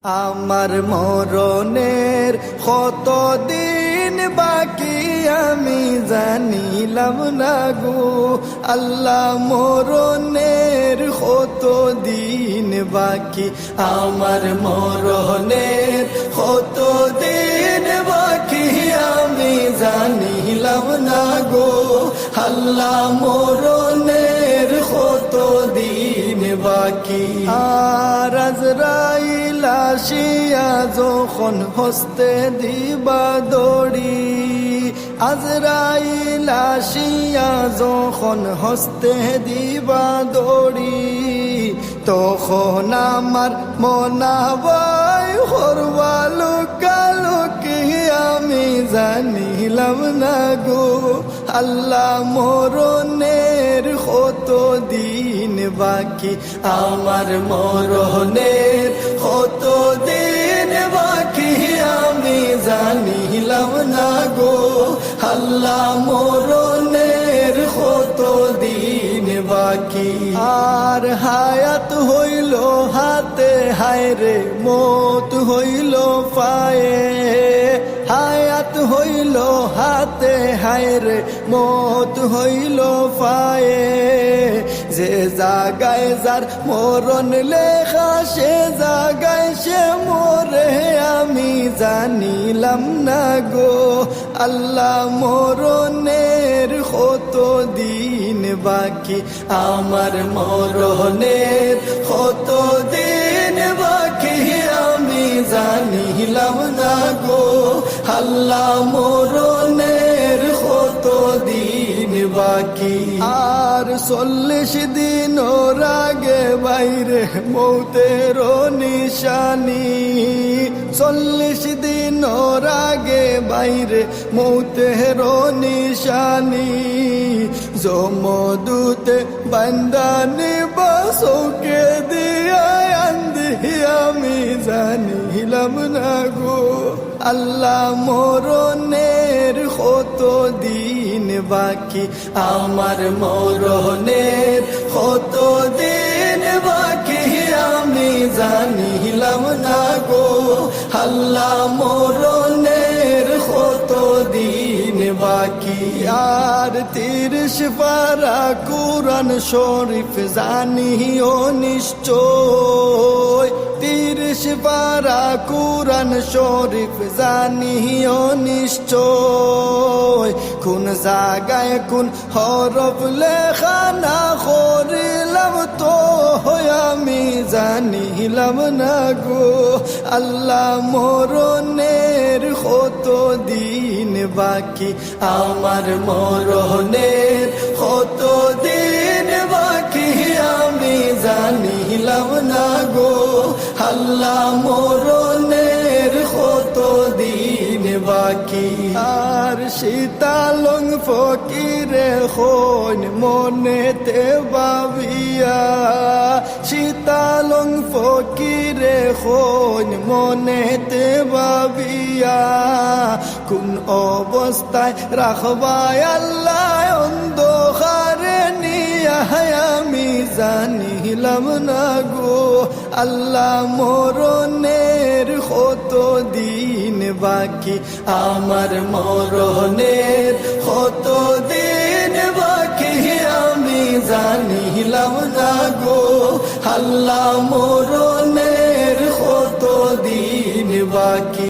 আমার মরণের কতদিন বাকি আমি জানিলাম না গো আল্লাহ, মরণের কতদিন বাকি, আমার মরণের কতদিন বাকি আমি জানিলাম না গো আল্লাহ, মরণের কতদিন বাকি। আর আজরাইল আসিয়া যখন হস্তে দিবা দড়ি, আজরাইল আসিয়া যখন হস্তে দিবা দড়ি, তখন আমার মনাবাই হরবা লুকালুকি আমি জানিলাম না গো আল্লাহ, মরণের কতদিন বাকি, আমার মরণের কতদিন বাকি আমি জানিলাম না গো আল্লাহ, মরণের কতদিন বাকি। আর হায়াত হইল হাতে হায়রে মত হইল পায়ে, হায়াত হইল হাতে হায়রে মত হইল পায়ে, যে জাগায় যার মরণ লেখা সে জাগায় সে মরে আমি জানিলাম না গো আল্লাহ, মরণের কতদিন বাকি, আমার মরণের কতদিন বাকি আমি জানিলাম না গো আল্লাহ, মরণের কতদিন বাকি। আর 40 দিন আগে বাইরে মৌতের নিশানি, 40 দিন আগে বাইরে মৌতের নিশানি, জমদূতে বান্দানি বাসকে দিয়া আন্দি আমি জানিলাম না গো আল্লাহ, মরণের কতদিন বাকি, আমার মরণের কতদিন বাকি আমি জানিলাম না গো আল্লাহ, মরণের কতদিন বাকি। আর 30 পারা কুরআন শরীফ জানিও নিশ্চয়, 30 পারা কুরআন শরীফ জানিও নিশ্চয়, কোন জায়গায় কোন হরফ লেখা না করিলাম তো আমি জানিলাম না গো আল্লাহ, মরণের কতদিন বাকি, আমার মরণের কতদিন বাকি আমি জানিলাম না গো আল্লাহ, মরণের কতদিন বাকি। আর শীতালং ফকিরে হন মনেতে ভাবিয়া, শীতালং ফকিরে হন মনেতে ভাবিয়া, কোন অবস্থায় রাখবায় আল্লাহ অন্ধকারে নিয়া আমি জানিলাম না গো আল্লাহ, মরণের কতদিন বাকি, আমার মরণের কতদিন বাকি আমি জানিলাম না গো আল্লাহ, মরণের কতদিন বাকি।